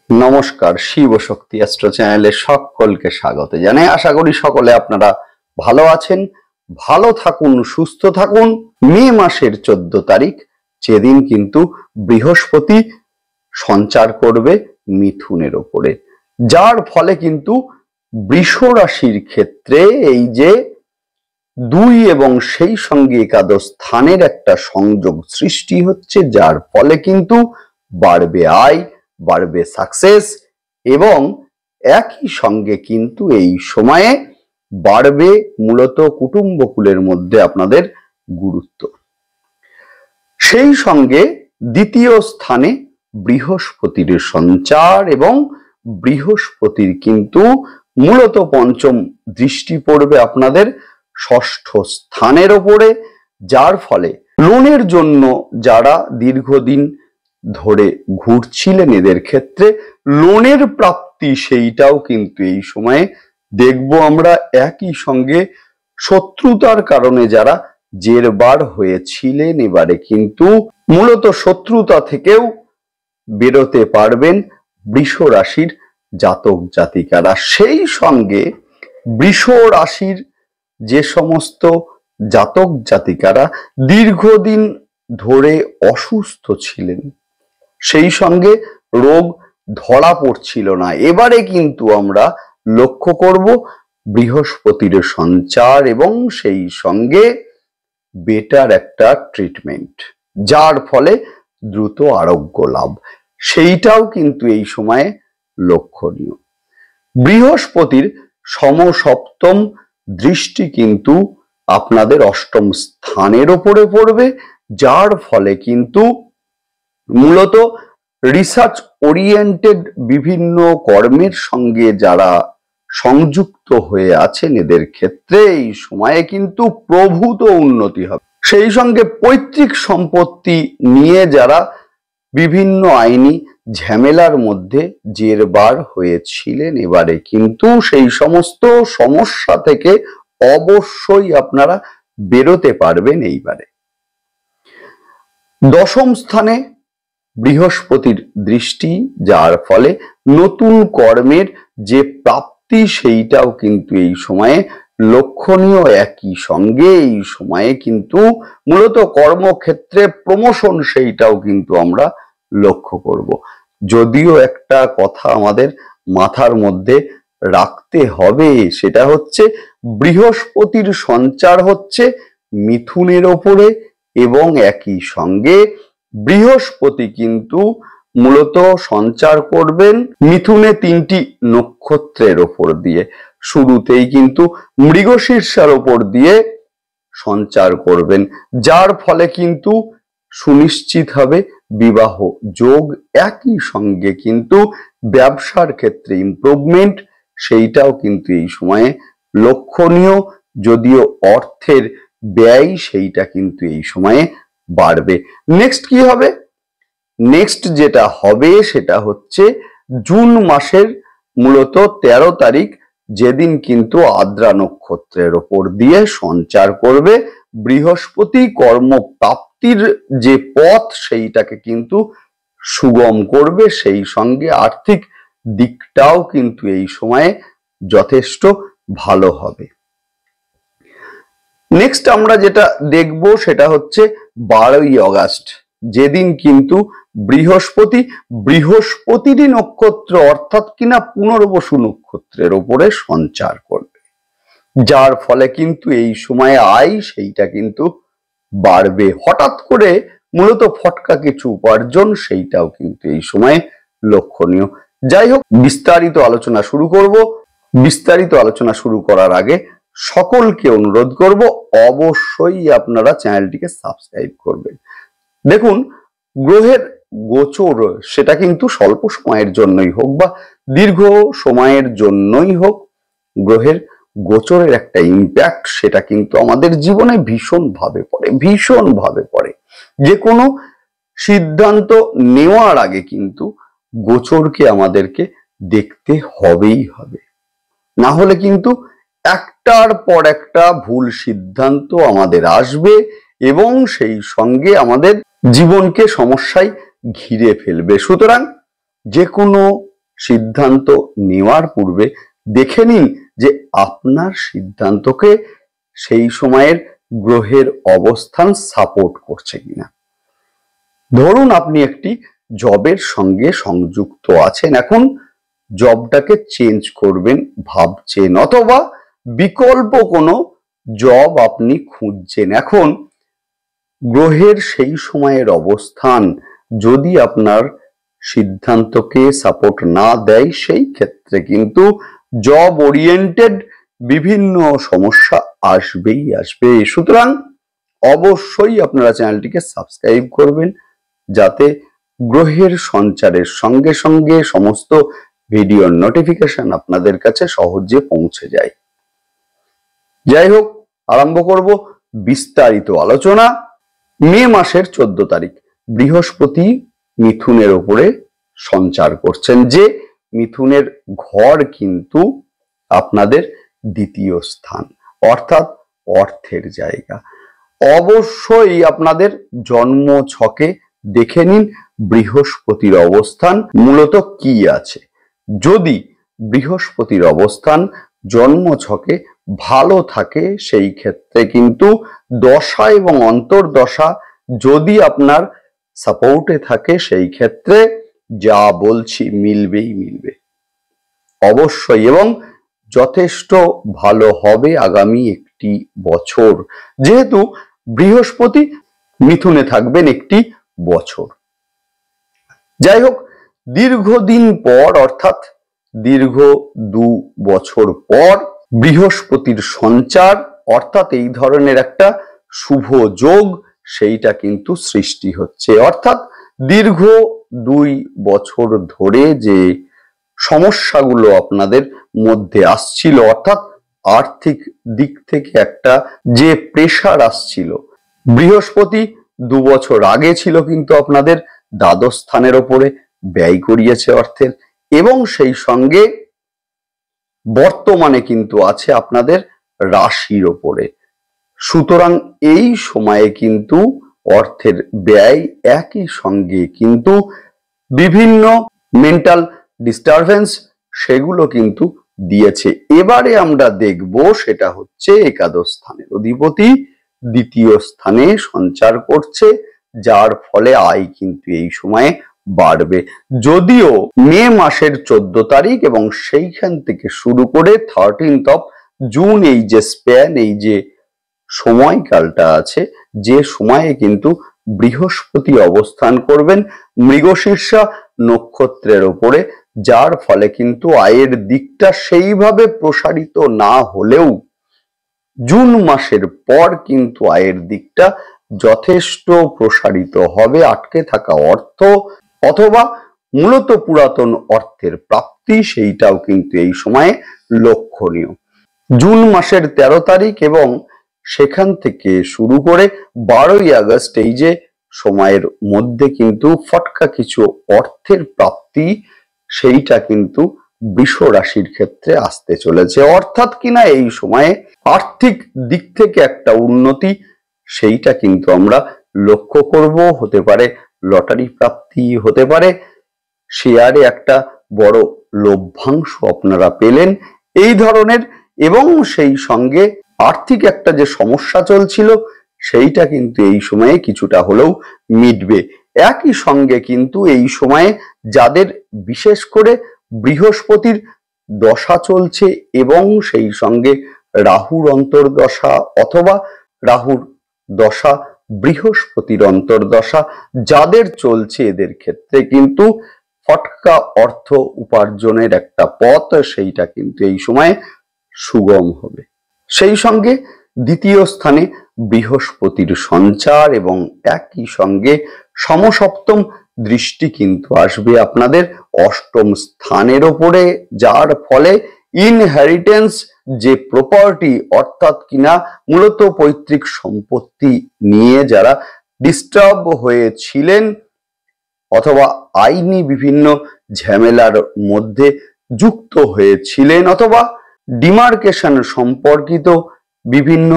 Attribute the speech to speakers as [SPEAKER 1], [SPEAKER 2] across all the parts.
[SPEAKER 1] নমস্কার, শিব শক্তি অ্যাস্ট্রো চ্যানেলে সকলকে স্বাগত জানাই। আশা করি সকলে আপনারা ভালো আছেন, ভালো থাকুন, সুস্থ থাকুন। মে মাসের 14 তারিখ যেদিন কিন্তু বৃহস্পতি সঞ্চার করবে মিথুনের ওপরে, যার ফলে কিন্তু বৃষ রাশির ক্ষেত্রে এই যে 2 এবং সেই সঙ্গে একাদশ স্থানের একটা সংযোগ সৃষ্টি হচ্ছে, যার ফলে কিন্তু বাড়বে আয়, বাড়বে সাকসেস এবং একই সঙ্গে কিন্তু এই সময়ে বাড়বে মূলত কুটুম্বকুলের মধ্যে আপনাদের গুরুত্ব। সেই সঙ্গে দ্বিতীয় স্থানে বৃহস্পতির সঞ্চার এবং বৃহস্পতির কিন্তু মূলত পঞ্চম দৃষ্টি পড়বে আপনাদের ষষ্ঠ স্থানের ওপরে, যার ফলে লোনের জন্য যারা দীর্ঘদিন ধরে ঘুরছিলেন এদের ক্ষেত্রে লোনের প্রাপ্তি সেইটাও কিন্তু এই সময়ে দেখব আমরা। একই সঙ্গে শত্রুতার কারণে যারা জেরবার হয়েছিলেন এবারে কিন্তু মূলত শত্রুতা থেকেও বেরোতে পারবেন বৃষ রাশির জাতক জাতিকারা। সেই সঙ্গে বৃষ রাশির যে সমস্ত জাতক জাতিকারা দীর্ঘদিন ধরে অসুস্থ ছিলেন, সেই সঙ্গে রোগ ধরা পড়ছিল না, এবারে কিন্তু আমরা লক্ষ্য করব বৃহস্পতির সঞ্চার এবং সেই সঙ্গে বেটার একটা ট্রিটমেন্ট, যার ফলে দ্রুত আরোগ্য লাভ, সেইটাও কিন্তু এই সময়ে লক্ষণীয়। বৃহস্পতির সমসপ্তম দৃষ্টি কিন্তু আপনাদের অষ্টম স্থানের ওপরে পড়বে, যার ফলে কিন্তু মূলত রিসার্চ ওরিয়েন্টেড বিভিন্ন কর্মের সঙ্গে যারা সংযুক্ত হয়ে আছেন এদের ক্ষেত্রে এই সময়ে কিন্তু প্রভূত উন্নতি হবে। সেই সঙ্গে পৈতৃক সম্পত্তি নিয়ে যারা বিভিন্ন আইনি ঝামেলার মধ্যে জেরবার হয়েছিলেন এবারে কিন্তু সেই সমস্ত সমস্যা থেকে অবশ্যই আপনারা বেরোতে পারবেন এইবারে। দশম স্থানে বৃহস্পতির দৃষ্টি, যার ফলে নতুন কর্মের যে প্রাপ্তি সেইটাও কিন্তু এই সময়ে লক্ষণীয়। একই সঙ্গে এই সময়ে কিন্তু মূলত কর্মক্ষেত্রে প্রমোশন সেইটাও কিন্তু আমরা লক্ষ্য করব। যদিও একটা কথা আমাদের মাথার মধ্যে রাখতে হবে, সেটা হচ্ছে বৃহস্পতির সঞ্চার হচ্ছে মিথুনের ওপরে এবং একই সঙ্গে বৃহস্পতি কিন্তু মূলত সঞ্চার করবেন মিথুনে 3টি নক্ষত্রের ওপর দিয়ে। শুরুতেই কিন্তু মৃগশীর্ষের ওপর দিয়ে সঞ্চার করবেন, যার ফলে কিন্তু সুনিশ্চিত হবে বিবাহ যোগ। একই সঙ্গে কিন্তু ব্যবসার ক্ষেত্রে ইমপ্রুভমেন্ট সেইটাও কিন্তু এই সময়ে লক্ষণীয়, যদিও অর্থের ব্যয় সেইটা কিন্তু এই সময়ে বাড়বে। নেক্সট কি হবে? নেক্সট যেটা হবে সেটা হচ্ছে জুন মাসের মূলত 13 তারিখ, যেদিন কিন্তু আদ্রা নক্ষত্রের ওপর দিয়ে সঞ্চার করবে বৃহস্পতি। কর্মপ্রাপ্তির যে পথ সেইটাকে কিন্তু সুগম করবে, সেই সঙ্গে আর্থিক দিকটাও কিন্তু এই সময়ে যথেষ্ট ভালো হবে। নেক্সট আমরা যেটা দেখব সেটা হচ্ছে 12ই আগস্ট, যেদিন কিন্তু বৃহস্পতিরই নক্ষত্র অর্থাৎ কিনা পুনর্বসু নক্ষত্রের ওপরে সঞ্চার করবে, যার ফলে কিন্তু এই সময়ে আয় সেইটা কিন্তু বাড়বে। হঠাৎ করে মূলত ফটকা কিছু উপার্জন সেইটাও কিন্তু এই সময়ে লক্ষণীয়। যাই হোক, বিস্তারিত আলোচনা শুরু করব। বিস্তারিত আলোচনা শুরু করার আগে সকলকে অনুরোধ করব অবশ্যই আপনারা চ্যানেলটিকে সাবস্ক্রাইব করবেন। দেখুন, গ্রহের গোচর সেটা কিন্তু স্বল্প সময়ের জন্যই হোক বা দীর্ঘ সময়ের জন্যই হোক, গ্রহের গোচরের একটা ইম্প্যাক্ট সেটা কিন্তু আমাদের জীবনে ভীষণভাবে পড়ে। যে কোনো সিদ্ধান্ত নেওয়ার আগে কিন্তু গোচরকে আমাদেরকে দেখতে হবেই হবে, না হলে কিন্তু একটার পর একটা ভুল সিদ্ধান্ত আমাদের আসবে এবং সেই সঙ্গে আমাদের জীবনকে সমস্যায় ঘিরে ফেলবে। সুতরাং যে কোনো সিদ্ধান্ত নেওয়ার পূর্বে দেখে নিন যে আপনার সিদ্ধান্তকে সেই সময়ের গ্রহের অবস্থান সাপোর্ট করছে কিনা। ধরুন আপনি একটি জবের সঙ্গে সংযুক্ত আছেন, এখন জবটাকে চেঞ্জ করবেন ভাবছেন, অথবা বিকল্প কোনো জব আপনি খুঁজছেন। এখন গ্রহের সেই সময়ের অবস্থান যদি আপনার সিদ্ধান্তকে সাপোর্ট না দেয়, সেই ক্ষেত্রে কিন্তু জব ওরিয়েন্টেড বিভিন্ন সমস্যা আসবেই আসবে। সুতরাং অবশ্যই আপনারা চ্যানেলটিকে সাবস্ক্রাইব করবেন, যাতে গ্রহের সঞ্চারের সঙ্গে সঙ্গে সমস্ত ভিডিওর নোটিফিকেশন আপনাদের কাছে সহজে পৌঁছে যায়। যাই হোক, আরম্ভ করব বিস্তারিত আলোচনা। মে মাসের 14 তারিখ বৃহস্পতি মিথুনের উপরে সঞ্চার করছেন, যে মিথুনের ঘর কিন্তু আপনাদের দ্বিতীয় স্থান, অর্থাৎ অর্থের জায়গা। অবশ্যই আপনাদের জন্ম ছকে দেখে নিন বৃহস্পতির অবস্থান মূলত কি আছে। যদি বৃহস্পতির অবস্থান জন্ম ছকে ভালো থাকে, সেই ক্ষেত্রে কিন্তু দশা এবং অন্তর্দশা যদি আপনার সাপোর্টে থাকে, সেই ক্ষেত্রে যা বলছি মিলবেই মিলবে অবশ্যই, এবং যথেষ্ট ভালো হবে আগামী একটি বছর, যেহেতু বৃহস্পতি মিথুনে থাকবেন একটি বছর। যাই হোক, দীর্ঘদিন পর অর্থাৎ দীর্ঘ 2 বছর পর বৃহস্পতির সঞ্চার, অর্থাৎ এই ধরনের একটা শুভ যোগ সেইটা কিন্তু সৃষ্টি হচ্ছে। অর্থাৎ দীর্ঘ 2 বছর ধরে যে সমস্যাগুলো আপনাদের মধ্যে আসছিল, অর্থাৎ আর্থিক দিক থেকে একটা যে প্রেসার আসছিল, বৃহস্পতি 2 বছর আগে ছিল কিন্তু আপনাদের দ্বাদশ স্থানের ওপরে, ব্যয় করিয়েছে অর্থের, এবং সেই সঙ্গে বর্তমানে কিন্তু আছে আপনাদের রাশির ওপরে। সুতরাং এই সময়ে কিন্তু অর্থের ব্যয়, একই সঙ্গে কিন্তু বিভিন্ন মেন্টাল ডিস্টারবেন্স সেগুলো কিন্তু দিয়েছে। এবারে আমরা দেখব সেটা হচ্ছে একাদশ স্থানের অধিপতি দ্বিতীয় স্থানে সঞ্চার করছে, যার ফলে আয় কিন্তু এই সময়ে বাড়বে। যদিও মে মাসের 14 তারিখ এবং সেইখান থেকে শুরু করে 13 জুন এই যে স্প্যান, এই যে সময়কালটা আছে, যে সময়ে কিন্তু বৃহস্পতি অবস্থান করবেন মৃগশীর্ষা নক্ষত্রের উপরে, যার ফলে কিন্তু আয়ের দিকটা সেইভাবে প্রসারিত না হলেও জুন মাসের পর কিন্তু আয়ের দিকটা যথেষ্ট প্রসারিত হবে। আটকে থাকা অর্থ অথবা মূলত পুরাতন অর্থের প্রাপ্তি, সেইটাও কিন্তু এই সময়ে লক্ষণীয়। জুন মাসের 13 তারিখ এবং সেখান থেকে শুরু করে 12ই আগস্ট এই যে সময়ের মধ্যে কিন্তু ফটকা কিছু অর্থের প্রাপ্তি সেইটা কিন্তু বৃষ রাশির ক্ষেত্রে আসতে চলেছে। অর্থাৎ কিনা এই সময়ে আর্থিক দিক থেকে একটা উন্নতি সেইটা কিন্তু আমরা লক্ষ্য করব। হতে পারে লটারি প্রাপ্তি, হতে পারে শেয়ারে একটা বড় লভ্যাংশ আপনারা পেলেন, এই ধরনের, এবং সেই সঙ্গে আর্থিক একটা যে সমস্যা চলছিল সেইটা কিন্তু এই সময়ে কিছুটা হলেও মিটবে। একই সঙ্গে কিন্তু এই সময়ে যাদের বিশেষ করে বৃহস্পতির দশা চলছে এবং সেই সঙ্গে রাহুর অন্তর্দশা অথবা রাহুর দশা বৃহস্পতির অন্তর্দশা যাদের চলছে, এদের ক্ষেত্রে কিন্তু ফটকা অর্থ উপার্জনের একটা পথ সেইটা কিন্তু এই সময়ে সুগম হবে। সেই সঙ্গে দ্বিতীয় স্থানে বৃহস্পতির সঞ্চার এবং একই সঙ্গে সমসপ্তম দৃষ্টি কিন্তু আসবে আপনাদের অষ্টম স্থানের ওপরে, যার ফলে ইনহেরিটেন্স যে প্রপার্টি, অর্থাৎ কিনা মূলত পৈতৃক সম্পত্তি নিয়ে যারা ডিস্টার্ব হয়েছিলেন অথবা আইনি বিভিন্ন ঝামেলার মধ্যে যুক্ত হয়েছিলেন অথবা ডিমার্কেশন সম্পর্কিত বিভিন্ন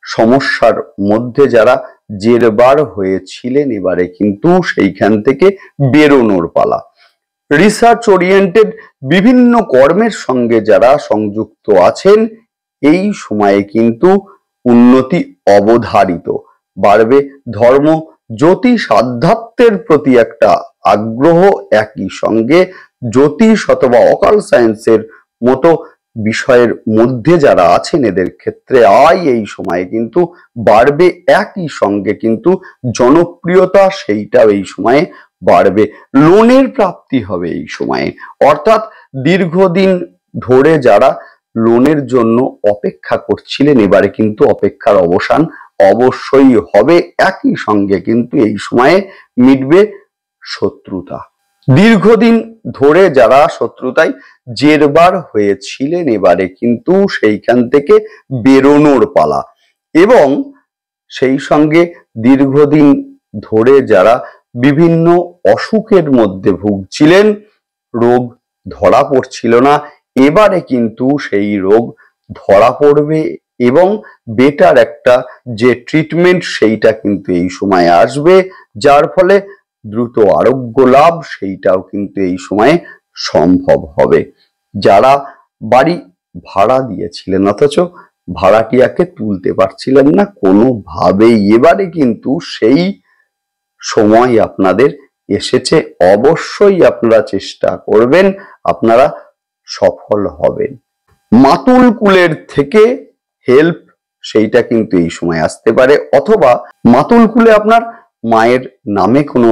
[SPEAKER 1] সমস্যার মধ্যে যারা জেরবার হয়েছিলেন, এবারে কিন্তু সেইখান থেকে বেরোনোর পালা। রিসার্চ ওরিয়েন্টেড বিভিন্ন কর্মের সঙ্গে যারা সংযুক্ত আছেন এই সময়ে কিন্তু উন্নতি অবধারিত। বাড়বে ধর্ম, জ্যোতিষ, আধ্যাত্মের প্রতি একটা আগ্রহ, একই সঙ্গে জ্যোতিষ অথবা অকাল সায়েন্সের মতো বিষয়ের মধ্যে যারা আছেন এদের ক্ষেত্রে আয় এই সময়ে কিন্তু বাড়বে। একই সঙ্গে কিন্তু জনপ্রিয়তা সেইটাও এই সময়ে বাড়বে। লোনের প্রাপ্তি হবে এই সময়ে, অর্থাৎ দীর্ঘদিন ধরে যারা লোনের জন্য অপেক্ষা করছিলেন এবারে কিন্তু অপেক্ষার অবসান অবশ্যই হবে। একই সঙ্গে কিন্তু এই সময়ে মিটবে শত্রুতা। দীর্ঘদিন ধরে যারা শত্রুতায় জেরবার হয়েছিলেন এবারে কিন্তু সেইখান থেকে বেরোনোর পালা, এবং সেই সঙ্গে দীর্ঘদিন ধরে যারা বিভিন্ন অসুখের মধ্যে ভুগছিলেন, রোগ ধরা পড়ছিল না, এবারে কিন্তু সেই রোগ ধরা পড়বে এবং বেটার একটা যে ট্রিটমেন্ট সেইটা কিন্তু এই সময় আসবে, যার ফলে দ্রুত আরোগ্য লাভ সেইটাও কিন্তু এই সময়ে সম্ভব হবে। যারা বাড়ি ভাড়া দিয়েছিলেন অথচ ভাড়াটিয়াকে তুলতে পারছিলেন না কোনোভাবেই, এবারে কিন্তু সেই সময় আপনাদের এসেছে। অবশ্যই আপনারা চেষ্টা করবেন, আপনারা সফল হবেন। মাতুল কুলের থেকে হেল্প সেইটা কিন্তু এই সময় আসতে পারে, অথবা মাতুল কুলে আপনার মায়ের নামে কোনো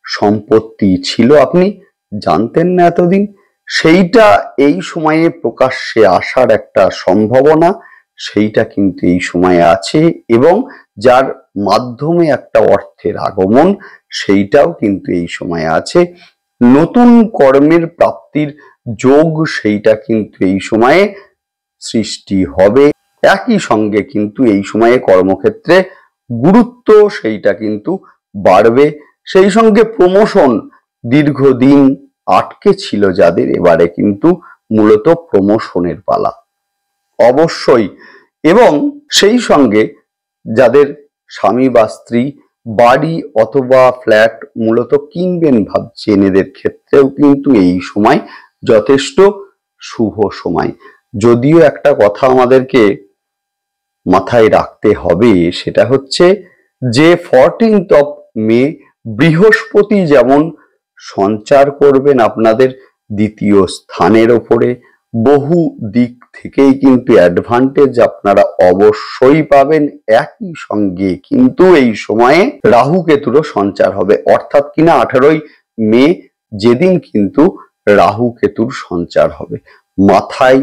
[SPEAKER 1] সম্পত্তি ছিল, আপনি জানতেন না এতদিন, সেইটা এই সময়ে প্রকাশ্যে আসার একটা সম্ভাবনা সেইটা কিন্তু এই সময়ে আছে, এবং যার মাধ্যমে একটা অর্থের আগমন সেইটাও কিন্তু এই সময়ে আছে। নতুন কর্মের প্রাপ্তির যোগ সেইটা কিন্তু এই সময়ে সৃষ্টি হবে। একই সঙ্গে কিন্তু এই সময়ে কর্মক্ষেত্রে গুরুত্ব সেইটা কিন্তু বাড়বে। সেই সঙ্গে প্রমোশন, দীর্ঘদিন আটকে ছিল যাদের এবারে কিন্তু মূলত প্রমোশনের পালা অবশ্যই। এবং সেই সঙ্গে যাদের স্বামী বা স্ত্রী বাড়ি অথবা ফ্ল্যাট মূলত কিনবেন ভাবছেন এদের ক্ষেত্রেও কিন্তু এই সময় যথেষ্ট শুভ সময়। যদিও একটা কথা আমাদেরকে মাথায় রাখতে হবে, সেটা হচ্ছে যে 14th of May বৃহস্পতি যেমন সঞ্চার করবেন আপনাদের দ্বিতীয় স্থানের ওপরে, বহু দিক থেকেই কিন্তু অ্যাডভান্টেজ আপনারা অবশ্যই পাবেন। একই সঙ্গে কিন্তু এই সময়ে রাহু কেতুরও সঞ্চার হবে, অর্থাৎ কিনা 18ই মে যেদিন কিন্তু রাহু কেতুর সঞ্চার হবে, মাথায়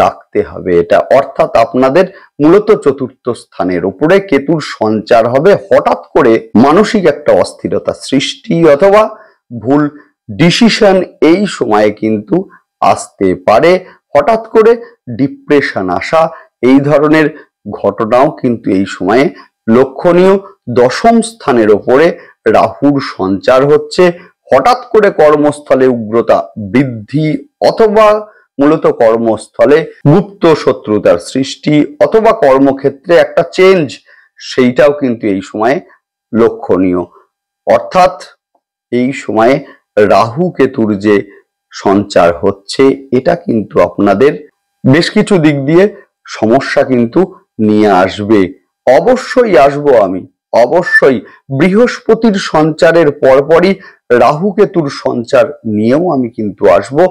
[SPEAKER 1] রাখতে হবে এটা। অর্থাৎ আপনাদের মূলত চতুর্থ স্থানের উপরে কেতুর সঞ্চার হবে। হঠাৎ করে মানসিক একটা অস্থিরতা সৃষ্টি অথবা ভুল ডিসিশন এই সময়ে কিন্তু আসতে পারে। হঠাৎ করে ডিপ্রেশন আসা, এই ধরনের ঘটনাও কিন্তু এই সময়ে লক্ষণীয়। দশম স্থানের ওপরে রাহুর সঞ্চার হচ্ছে, হঠাৎ করে কর্মস্থলে উগ্রতা বৃদ্ধি অথবা মূলত কর্মস্থলে গুপ্ত শত্রুতার সৃষ্টি অথবা কর্মক্ষেত্রে একটা চেঞ্জ সেইটাও কিন্তু এই সময়ে লক্ষণীয়। অর্থাৎ এই সময়ে রাহু কেতুর যে সঞ্চার হচ্ছে এটা কিন্তু আপনাদের বেশ কিছু দিক দিয়ে সমস্যা কিন্তু নিয়ে আসবে। অবশ্যই আসবো আমি, অবশ্যই বৃহস্পতির সঞ্চারের পরপরই রাহু কেতুর সঞ্চার নিয়েও আমি কিন্তু আসবো।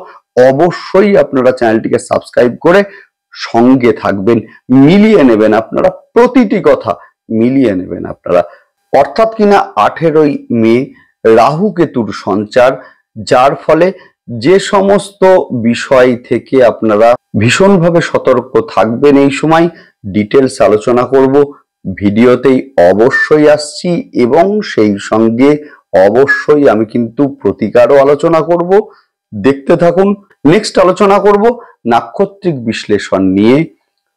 [SPEAKER 1] অবশ্যই আপনারা চ্যানেলটিকে সাবস্ক্রাইব করে সঙ্গে থাকবেন, মিলিয়ে নেবেন, আপনারা প্রতিটি কথা মিলিয়ে নেবেন আপনারা। অর্থাৎ কিনা 18ই মে রাহু কেতুর সঞ্চার, যার ফলে যে সমস্ত বিষয় থেকে আপনারা ভীষণভাবে সতর্ক থাকবেন এই সময় ডিটেলস আলোচনা করব, ভিডিওতেই অবশ্যই আসছি, এবং সেই সঙ্গে অবশ্যই আমি কিন্তু প্রতিকারও আলোচনা করব। দেখতে থাকুন। নেক্সট আলোচনা করব নাক্ষত্রিক বিশ্লেষণ নিয়ে।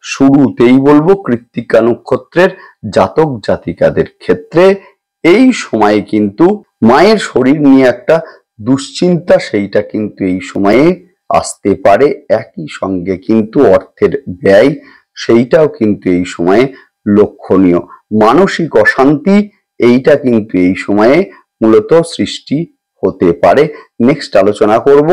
[SPEAKER 1] শুরুতেই বলবো কৃত্তিকা নক্ষত্রের জাতক জাতিকাদের ক্ষেত্রে এই সময়ে কিন্তু মায়ের শরীর নিয়ে একটা দুশ্চিন্তা সেইটা কিন্তু এই সময়ে আসতে পারে। একই সঙ্গে কিন্তু অর্থের ব্যয় সেইটাও কিন্তু এই সময়ে লক্ষণীয়। মানসিক অশান্তি এইটা কিন্তু এই সময়ে মূলত সৃষ্টি হতে পারে। নেক্সট আলোচনা করব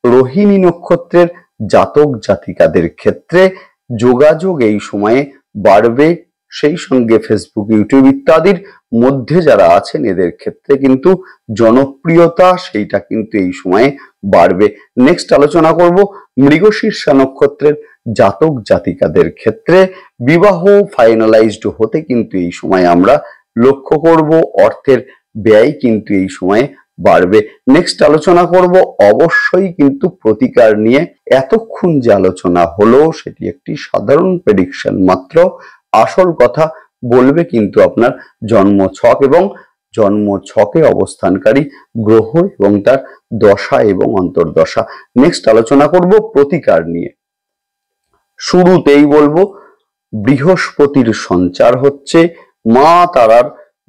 [SPEAKER 1] রোহিণী নক্ষত্রের জাতক জাতিকাদের ক্ষেত্রে যোগাযোগ এই সময়ে বাড়বে। সেই সঙ্গে ফেসবুক, ইউটিউব ইত্যাদির মধ্যে যারা আছেন এদের ক্ষেত্রে কিন্তু জনপ্রিয়তা সেইটা কিন্তু এই সময়ে বাড়বে। নেক্সট আলোচনা করব মৃগশীর্ষা নক্ষত্রের জাতক জাতিকাদের ক্ষেত্রে বিবাহ ফাইনালাইজড হতে কিন্তু এই সময় আমরা লক্ষ্য করব। অর্থের ব্যয় কিন্তু এই সময়ে বাড়বে। নেক্সট আলোচনা করব অবশ্যই কিন্তু প্রতিকার নিয়ে। এতক্ষণ যে আলোচনা হলো সেটি একটি সাধারণ প্রেডিকশন মাত্র। আসল কথা বলবে কিন্তু আপনার জন্ম ছক এবং জন্ম ছকে অবস্থানকারী গ্রহ এবং তার দশা এবং অন্তর্দশা। নেক্সট আলোচনা করব প্রতিকার নিয়ে। শুরুতেই বলবো বৃহস্পতির সঞ্চার হচ্ছে, মা তারার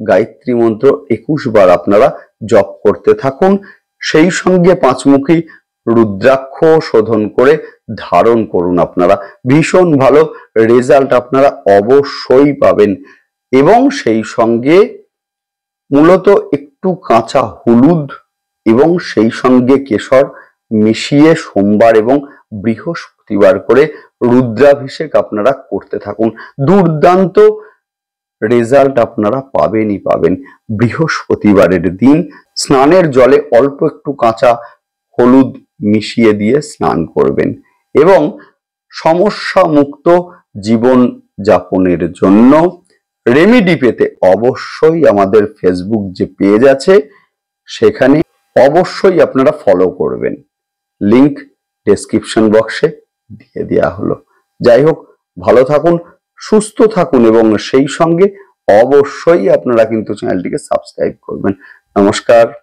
[SPEAKER 1] গায়ত্রী মন্ত্র 21 বার আপনারা জপ করতে থাকুন। সেই সঙ্গে পাঁচমুখী রুদ্রাক্ষ শোধন করে ধারণ করুন। আপনারা ভীষণ ভালো রেজাল্ট আপনারা অবশ্যই পাবেন। এবং সেই সঙ্গে মূলত একটু কাঁচা হলুদ এবং সেই সঙ্গে কেশর মিশিয়ে সোমবার এবং বৃহস্পতিবার করে রুদ্রাভিষেক আপনারা করতে থাকুন। দুর্দান্ত রেজাল্ট আপনারা পাবেনই পাবেন। বৃহস্পতিবারের দিন স্নানের জলে অল্প একটু কাঁচা হলুদ মিশিয়ে দিয়ে স্নান করবেন এবং সমস্যা মুক্ত জীবন যাপনের জন্য রেমেডি পেতে অবশ্যই আমাদের ফেসবুক যে পেজ আছে সেখানে অবশ্যই আপনারা ফলো করবেন। লিংক ডেসক্রিপশন বক্সে দিয়ে দেওয়া হলো। যাই হোক, ভালো থাকুন, সুস্থ থাকুন এবং সেই সঙ্গে অবশ্যই আপনারা কিন্তু চ্যানেলটিকে সাবস্ক্রাইব করবেন। নমস্কার।